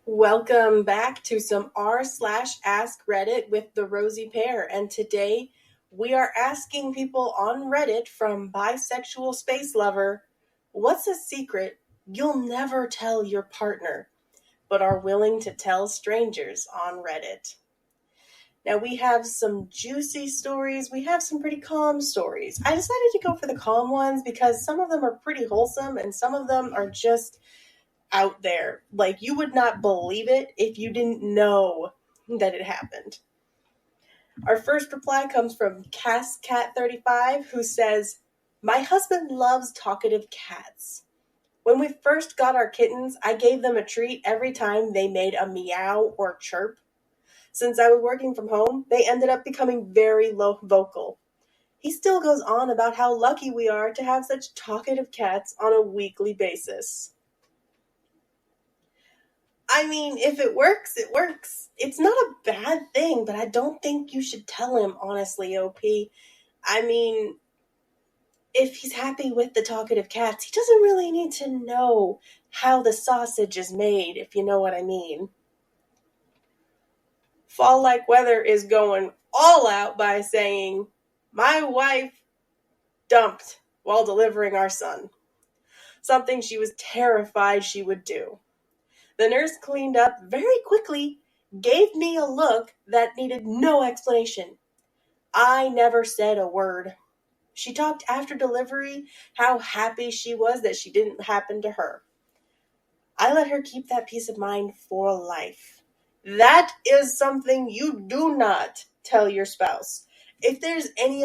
Welcome back to some r/AskReddit with the Rosy Pair. And today we are asking people on Reddit from Bisexual Space Lover, what's a secret you'll never tell your partner, but are willing to tell strangers on Reddit? Now we have some juicy stories. We have some pretty calm stories. I decided to go for the calm ones because some of them are pretty wholesome and some of them are just out there. Like, you would not believe it if you didn't know that it happened. Our first reply comes from CassCat35, who says, "My husband loves talkative cats. When we first got our kittens, I gave them a treat every time they made a meow or chirp. Since I was working from home, they ended up becoming very low vocal. He still goes on about how lucky we are to have such talkative cats on a weekly basis." I mean, if it works, it works. It's not a bad thing, but I don't think you should tell him, honestly, OP. I mean, if he's happy with the talkative cats, he doesn't really need to know how the sausage is made, if you know what I mean. Fall Like Weather is going all out by saying, "My wife dumped while delivering our son. Something she was terrified she would do. The nurse cleaned up very quickly, gave me a look that needed no explanation. I never said a word. She talked after delivery how happy she was that she didn't happen to her. I let her keep that peace of mind for life." That is something you do not tell your spouse. If there is any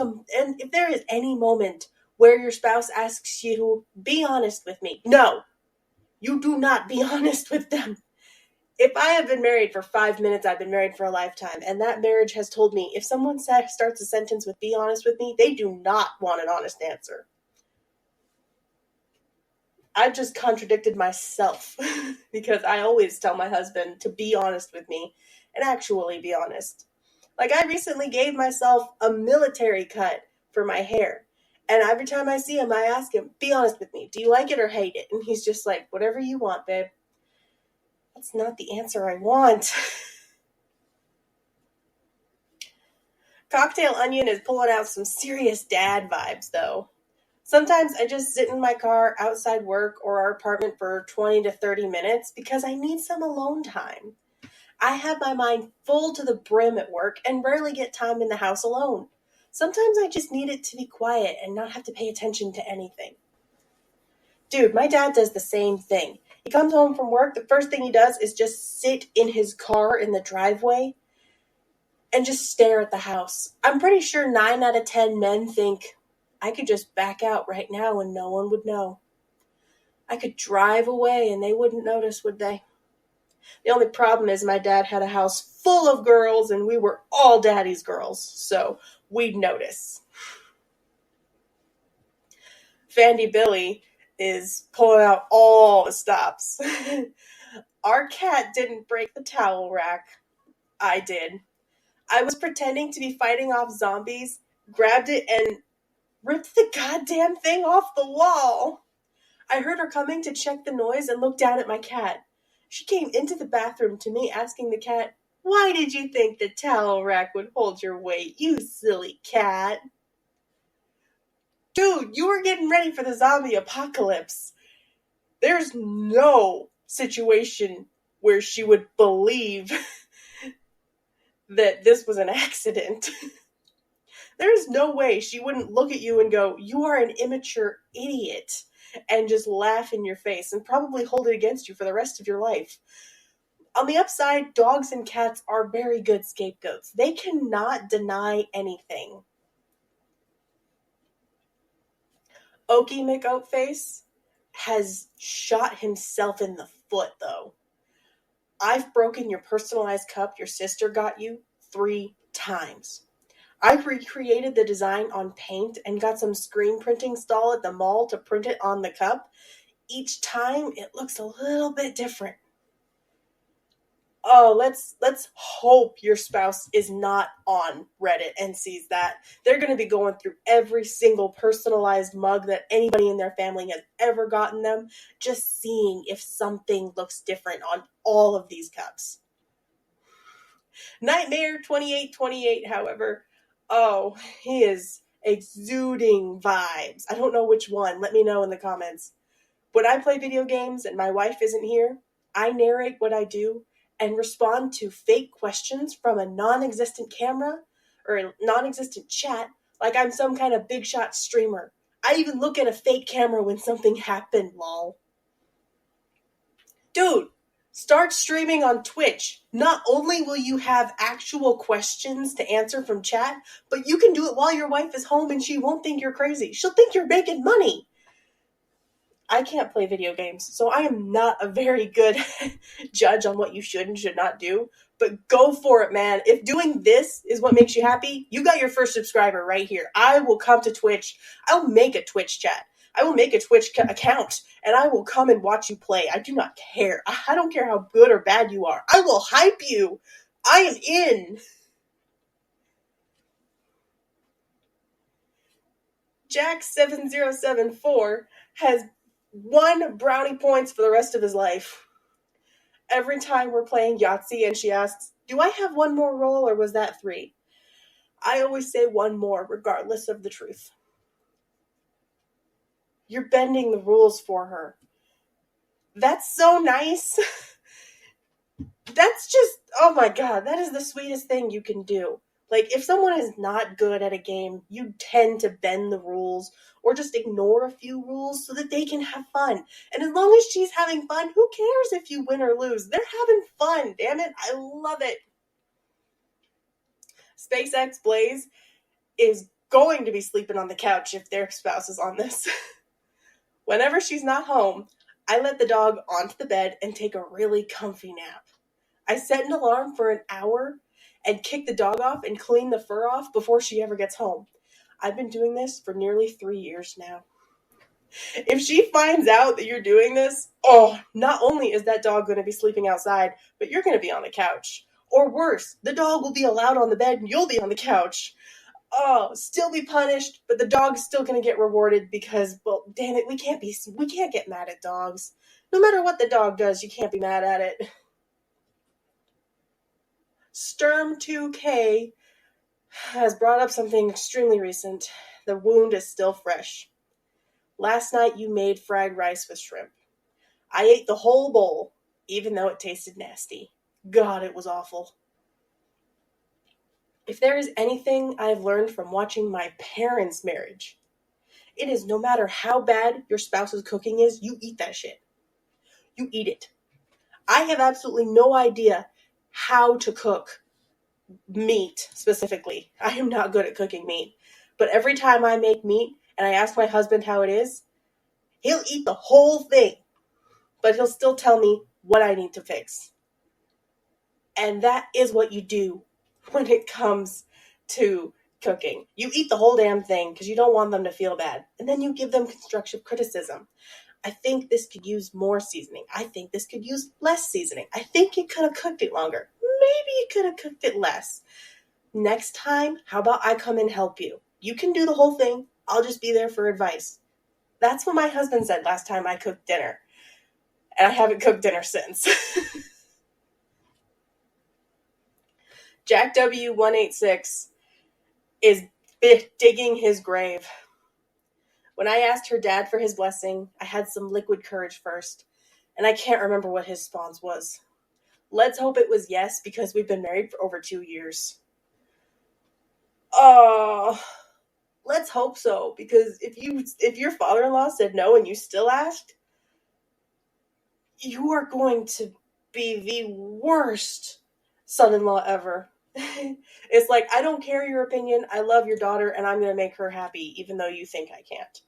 moment where your spouse asks you to be honest with me, no, you do not be honest with them. If I have been married for 5 minutes, I've been married for a lifetime. And that marriage has told me if someone starts a sentence with "be honest with me," they do not want an honest answer. I've just contradicted myself because I always tell my husband to be honest with me and actually be honest. Like, I recently gave myself a military cut for my hair. And every time I see him, I ask him, "Be honest with me. Do you like it or hate it?" And he's just like, "Whatever you want, babe." That's not the answer I want. Cocktail Onion is pulling out some serious dad vibes, though. Sometimes I just sit in my car outside work or our apartment for 20 to 30 minutes because I need some alone time. I have my mind full to the brim at work and rarely get time in the house alone. Sometimes I just need it to be quiet and not have to pay attention to anything. Dude, my dad does the same thing. He comes home from work, the first thing he does is just sit in his car in the driveway and just stare at the house. I'm pretty sure 9 out of 10 men think, I could just back out right now and no one would know. I could drive away and they wouldn't notice, would they? The only problem is my dad had a house full of girls and we were all daddy's girls, so we'd notice. Fandy Billy is pulling out all the stops. Our cat didn't break the towel rack. I did. I was pretending to be fighting off zombies, grabbed it, and ripped the goddamn thing off the wall. I heard her coming to check the noise and looked down at my cat. She came into the bathroom to me asking the cat, "Why did you think the towel rack would hold your weight, you silly cat?" Dude, you were getting ready for the zombie apocalypse. There's no situation where she would believe that this was an accident. There's no way she wouldn't look at you and go, "You are an immature idiot," and just laugh in your face and probably hold it against you for the rest of your life. On the upside, dogs and cats are very good scapegoats. They cannot deny anything. Okie McOatface has shot himself in the foot, though. I've broken your personalized cup your sister got you 3 times. I recreated the design on paint and got some screen printing stall at the mall to print it on the cup. Each time, it looks a little bit different. Oh, let's hope your spouse is not on Reddit and sees that. They're going to be going through every single personalized mug that anybody in their family has ever gotten them, just seeing if something looks different on all of these cups. Nightmare 2828, however, oh, he is exuding vibes. I don't know which one. Let me know in the comments. When I play video games and my wife isn't here, I narrate what I do and respond to fake questions from a non-existent camera or a non-existent chat like I'm some kind of big shot streamer. I even look at a fake camera when something happened, lol. Dude, start streaming on Twitch. Not only will you have actual questions to answer from chat, but you can do it while your wife is home and she won't think you're crazy. She'll think you're making money. I can't play video games, so I am not a very good judge on what you should and should not do. But go for it, man. If doing this is what makes you happy, you got your first subscriber right here. I will come to Twitch. I'll make a Twitch chat. I will make a Twitch account, and I will come and watch you play. I do not care. I don't care how good or bad you are. I will hype you. I am in. Jack7074 has 1 brownie points for the rest of his life. Every time we're playing Yahtzee and she asks, do I have 1 more roll or was that 3? I always say 1 more, regardless of the truth. You're bending the rules for her. That's so nice. That's just, oh my god, that is the sweetest thing you can do. Like, if someone is not good at a game, you tend to bend the rules or just ignore a few rules so that they can have fun. And as long as she's having fun, who cares if you win or lose? They're having fun, damn it. I love it. SpaceX Blaze is going to be sleeping on the couch if their spouse is on this. Whenever she's not home, I let the dog onto the bed and take a really comfy nap. I set an alarm for an hour and kick the dog off and clean the fur off before she ever gets home. I've been doing this for nearly 3 years now. If she finds out that you're doing this, oh, not only is that dog going to be sleeping outside, but you're going to be on the couch. Or worse, the dog will be allowed on the bed and you'll be on the couch. Oh, still be punished, but the dog's still going to get rewarded because, well, damn it, we can't get mad at dogs. No matter what the dog does, you can't be mad at it. Sturm2K has brought up something extremely recent. The wound is still fresh. Last night you made fried rice with shrimp. I ate the whole bowl, even though it tasted nasty. God, it was awful. If there is anything I've learned from watching my parents' marriage, it is no matter how bad your spouse's cooking is, you eat that shit. You eat it. I have absolutely no idea how to cook meat specifically. I am not good at cooking meat. But every time I make meat and I ask my husband how it is, he'll eat the whole thing. But he'll still tell me what I need to fix. And that is what you do when it comes to cooking. You eat the whole damn thing because you don't want them to feel bad. And then you give them constructive criticism. I think this could use more seasoning. I think this could use less seasoning. I think you could have cooked it longer. Maybe you could have cooked it less. Next time, how about I come and help you? You can do the whole thing. I'll just be there for advice. That's what my husband said last time I cooked dinner. And I haven't cooked dinner since. Jack W186 is digging his grave. When I asked her dad for his blessing, I had some liquid courage first, and I can't remember what his response was. Let's hope it was yes, because we've been married for over 2 years. Oh, let's hope so, because if your father-in-law said no and you still asked, you are going to be the worst son-in-law ever. It's like, I don't care your opinion, I love your daughter, and I'm going to make her happy, even though you think I can't.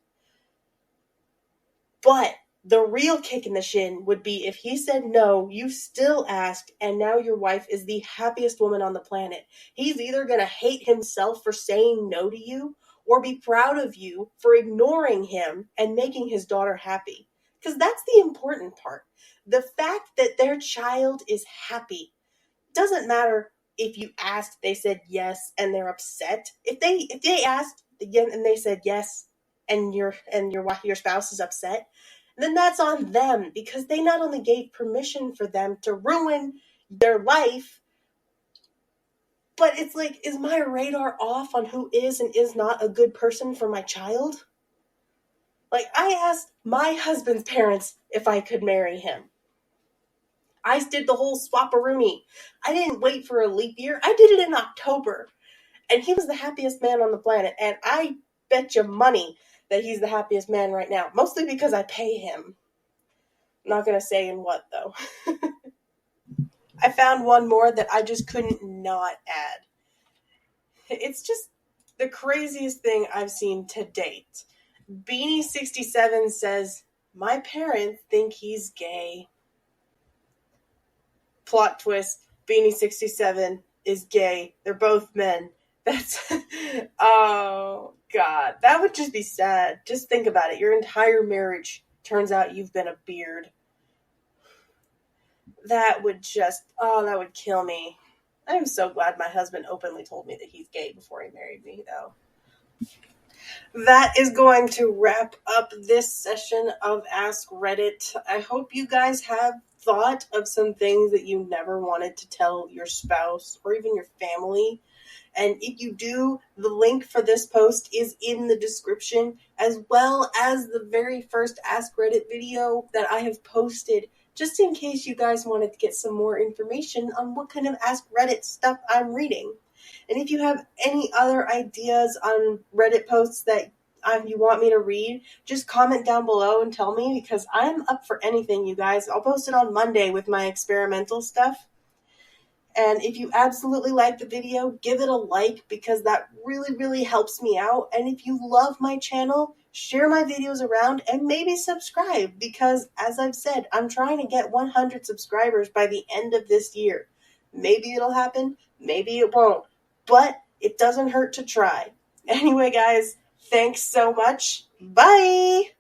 But the real kick in the shin would be if he said no, you still asked, and now your wife is the happiest woman on the planet. He's either going to hate himself for saying no to you, or be proud of you for ignoring him and making his daughter happy. Because that's the important part. The fact that their child is happy. Doesn't matter if you asked, they said yes, and they're upset. If they asked again and they said yes, and your spouse is upset, then that's on them, because they not only gave permission for them to ruin their life, but it's like, is my radar off on who is and is not a good person for my child? Like, I asked my husband's parents if I could marry him. I did the whole swap-a-rooney. I didn't wait for a leap year. I did it in October. And he was the happiest man on the planet. And I bet you money that he's the happiest man right now. Mostly because I pay him. I'm not going to say in what, though. I found one more that I just couldn't not add. It's just the craziest thing I've seen to date. Beanie67 says, my parents think he's gay. Plot twist, Beanie67 is gay. They're both men. That's, oh God, that would just be sad. Just think about it. Your entire marriage turns out you've been a beard. That would kill me. I'm so glad my husband openly told me that he's gay before he married me, though. That is going to wrap up this session of Ask Reddit. I hope you guys have thought of some things that you never wanted to tell your spouse or even your family. And if you do, the link for this post is in the description, as well as the very first Ask Reddit video that I have posted, just in case you guys wanted to get some more information on what kind of Ask Reddit stuff I'm reading. And if you have any other ideas on Reddit posts that you want me to read, just comment down below and tell me, because I'm up for anything, you guys. I'll post it on Monday with my experimental stuff. And if you absolutely like the video, give it a like, because that really, really helps me out. And if you love my channel, share my videos around and maybe subscribe, because as I've said, I'm trying to get 100 subscribers by the end of this year. Maybe it'll happen, maybe it won't, but it doesn't hurt to try. Anyway, guys, thanks so much. Bye!